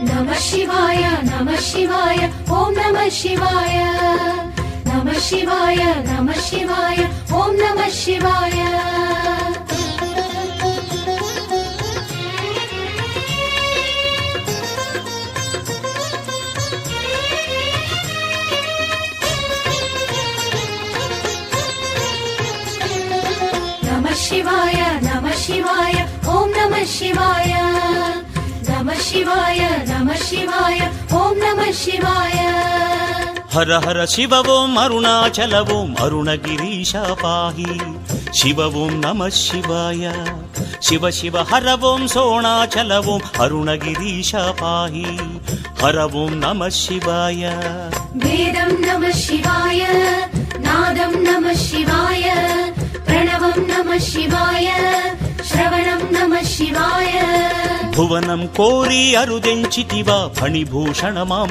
नमः शिवाय नमः शिवाय ॐ नमः शिवाय नमः शिवाय नमः शिवाय ॐ नमः शिवाय नमः शिवाय नमः शिवाय ॐ नमः शिवाय नमः शिवाय नमः शिवाय ॐ नमः शिवाय हर हर शिव ओम अरुणाचल ओम अरुणगिरीश पाहि शिव ओम नमः शिवाय शिव शिव हर ओम सोणाचल ओम अरुणगिरीश पाहि हर ओम नमः शिवाय वेदं नमः शिवाय नादं नमः शिवाय प्रणवं नमः शिवाय श्रवणं नमः शिवाय भुवनं कोरी अरुदೆಂಚಿತಿವ ಫಣಿಭೂಷಣ ಮಾಂ